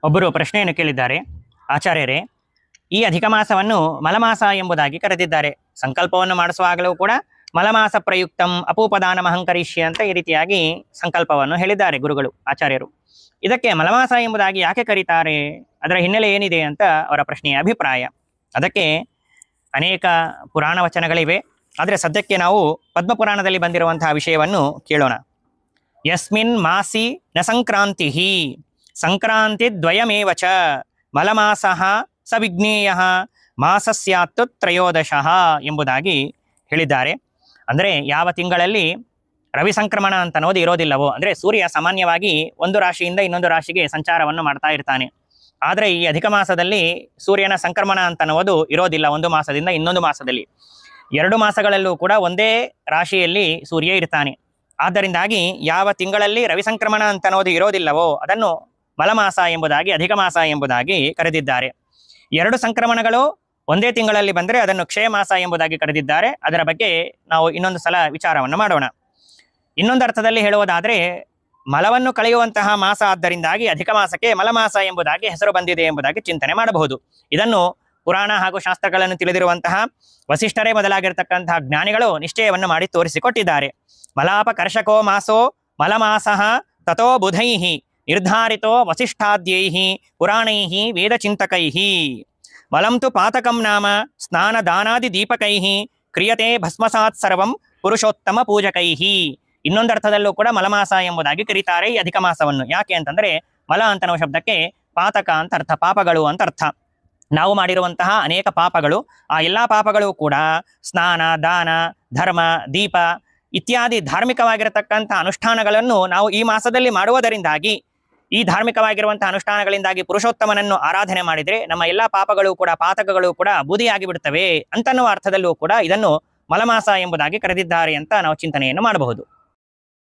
ಒಬ್ಬರು ಪ್ರಶ್ನೆಯನ್ನು ಕೇಳಿದ್ದಾರೆ, ಆಚಾರ್ಯರೇ, ಈ ಅಧಿಕ ಮಾಸವನ್ನು ಮಲಮಾಸ ಎಂಬುದಾಗಿ ಕರೆದಿದ್ದಾರೆ. ಸಂಕಲ್ಪವನ್ನು ಮಾಡಿಸುವಾಗಲೂ ಕೂಡ ಮಲಮಾಸ ಪ್ರಯುಕ್ತಂ ಅಪೂಪದಾನ ಮಹಂಕರಿಷ್ಯ ಅಂತ ಈ ರೀತಿಯಾಗಿ ಸಂಕಲ್ಪವನ್ನು ಹೇಳಿದ್ದಾರೆ ಗುರುಗಳು, ಆಚಾರ್ಯರು. ಇದಕ್ಕೆ ಮಲಮಾಸ ಎಂಬುದಾಗಿ ಯಾಕೆ ಕರೀತಾರೆ, ಅದರ ಹಿನ್ನೆಲೆ ಏನಿದೆ ಅಂತ ಅವರ ಪ್ರಶ್ನೆಯ ಅಭಿಪ್ರಾಯ. ಅದಕ್ಕೆ ಅನೇಕ ಪುರಾಣ ವಚನಗಳಿವೆ. ಆದರೆ ಸದ್ಯಕ್ಕೆ ನಾವು ಪದ್ಮಪುರಾಣದಲ್ಲಿ ಬಂದಿರುವಂತಹ ವಿಷಯವನ್ನು ಕೇಳೋಣ. ಯಸ್ಮಿನ್ ಮಾಸಿ ನ ಸಂಕ್ರಾಂತಿ ಸಂಕ್ರಾಂತಿ ದ್ವಯಮೇವ ಚ ಮಲಮಾಸಃ ಸವಿಜ್ಞೇಯ ಮಾಸಸ್ಯಾತ್ತು ತ್ರಯೋದಶಃ ಎಂಬುದಾಗಿ ಹೇಳಿದ್ದಾರೆ. ಅಂದರೆ ಯಾವ ತಿಂಗಳಲ್ಲಿ ರವಿ ಸಂಕ್ರಮಣ ಅಂತ ಅನ್ನೋದು ಇರೋದಿಲ್ಲವೋ, ಅಂದರೆ ಸೂರ್ಯ ಸಾಮಾನ್ಯವಾಗಿ ಒಂದು ರಾಶಿಯಿಂದ ಇನ್ನೊಂದು ರಾಶಿಗೆ ಸಂಚಾರವನ್ನು ಮಾಡ್ತಾ ಇರ್ತಾನೆ. ಆದರೆ ಈ ಅಧಿಕ ಮಾಸದಲ್ಲಿ ಸೂರ್ಯನ ಸಂಕ್ರಮಣ ಅಂತ ಅನ್ನೋದು ಇರೋದಿಲ್ಲ. ಒಂದು ಮಾಸದಿಂದ ಇನ್ನೊಂದು ಮಾಸದಲ್ಲಿ 2 ಮಾಸಗಳಲ್ಲೂ ಕೂಡ ಒಂದೇ ರಾಶಿಯಲ್ಲಿ ಸೂರ್ಯ ಇರ್ತಾನೆ. ಆದ್ದರಿಂದಾಗಿ ಯಾವ ತಿಂಗಳಲ್ಲಿ ರವಿ ಸಂಕ್ರಮಣ ಅಂತ ಅನ್ನೋದು ಇರೋದಿಲ್ಲವೋ ಅದನ್ನು ಮಲಮಾಸ ಎಂಬುದಾಗಿ, ಅಧಿಕ ಮಾಸ ಎಂಬುದಾಗಿ ಕರೆದಿದ್ದಾರೆ. 2 ಸಂಕ್ರಮಣಗಳು ಒಂದೇ ತಿಂಗಳಲ್ಲಿ ಬಂದರೆ ಅದನ್ನು ಕ್ಷಯ ಮಾಸ ಎಂಬುದಾಗಿ ಕರೆದಿದ್ದಾರೆ. ಅದರ ಬಗ್ಗೆ ನಾವು ಇನ್ನೊಂದು ಸಲ ವಿಚಾರವನ್ನು ಮಾಡೋಣ. ಇನ್ನೊಂದು ಅರ್ಥದಲ್ಲಿ ಹೇಳುವುದಾದರೆ, ಮಲವನ್ನು ಕಳೆಯುವಂತಹ ಮಾಸ ಆದ್ದರಿಂದಾಗಿ ಅಧಿಕ ಮಾಸಕ್ಕೆ ಮಲಮಾಸ ಎಂಬುದಾಗಿ ಹೆಸರು ಬಂದಿದೆ ಎಂಬುದಾಗಿ ಚಿಂತನೆ ಮಾಡಬಹುದು. ಇದನ್ನು ಪುರಾಣ ಹಾಗೂ ಶಾಸ್ತ್ರಗಳನ್ನು ತಿಳಿದಿರುವಂತಹ ವಸಿಷ್ಠರೇ ಮೊದಲಾಗಿರ್ತಕ್ಕಂತಹ ಜ್ಞಾನಿಗಳು ನಿಶ್ಚಯವನ್ನು ಮಾಡಿ ತೋರಿಸಿಕೊಟ್ಟಿದ್ದಾರೆ. ಮಲಾಪ ಕರ್ಷಕೋ ಮಾಸೋ ಮಲಮಾಸಃ ತಥೋ ಬುಧೈಃ ನಿರ್ಧಾರಿತೋ ವಸಿಷ್ಠಾದ್ಯೈಃ ಪುರಾಣೈಃ ವೇದಚಿಂತಕೈಃ ಮಲಂ ತು ಪಾತಕಂ ನಾಮ ಸ್ನಾನ ದಾನಾದಿ ದೀಪಕೈಃ ಕ್ರಿಯತೆ ಭಸ್ಮಸಾತ್ ಸರ್ವಂ ಪುರುಷೋತ್ತಮ ಪೂಜಕೈಃ. ಇನ್ನೊಂದು ಅರ್ಥದಲ್ಲೂ ಕೂಡ ಮಲಮಾಸ ಎಂಬುದಾಗಿ ಕರೀತಾರೆ ಈ ಅಧಿಕ ಮಾಸವನ್ನು. ಯಾಕೆ ಅಂತಂದ್ರೆ ಮಲ ಅಂತನೋ ಶಬ್ದಕ್ಕೆ ಪಾತಕ ಅಂತ ಅರ್ಥ, ಪಾಪಗಳು ಅಂತ ಅರ್ಥ. ನಾವು ಮಾಡಿರುವಂತಹ ಅನೇಕ ಪಾಪಗಳು, ಆ ಎಲ್ಲ ಪಾಪಗಳು ಕೂಡ ಸ್ನಾನ, ದಾನ, ಧರ್ಮ, ದೀಪ ಇತ್ಯಾದಿ ಧಾರ್ಮಿಕವಾಗಿರತಕ್ಕಂಥ ಅನುಷ್ಠಾನಗಳನ್ನು ನಾವು ಈ ಮಾಸದಲ್ಲಿ ಮಾಡುವುದರಿಂದಾಗಿ, ಈ ಧಾರ್ಮಿಕವಾಗಿರುವಂತಹ ಅನುಷ್ಠಾನಗಳಿಂದಾಗಿ ಪುರುಷೋತ್ತಮನನ್ನು ಆರಾಧನೆ ಮಾಡಿದರೆ ನಮ್ಮ ಎಲ್ಲ ಪಾಪಗಳು ಕೂಡ, ಪಾತಕಗಳು ಕೂಡ ಬೂದಿಯಾಗಿ ಬಿಡುತ್ತವೆ ಅಂತನ್ನುವ ಅರ್ಥದಲ್ಲೂ ಕೂಡ ಇದನ್ನು ಮಲಮಾಸ ಎಂಬುದಾಗಿ ಕರೆದಿದ್ದಾರೆ ಅಂತ ನಾವು ಚಿಂತನೆಯನ್ನು ಮಾಡಬಹುದು.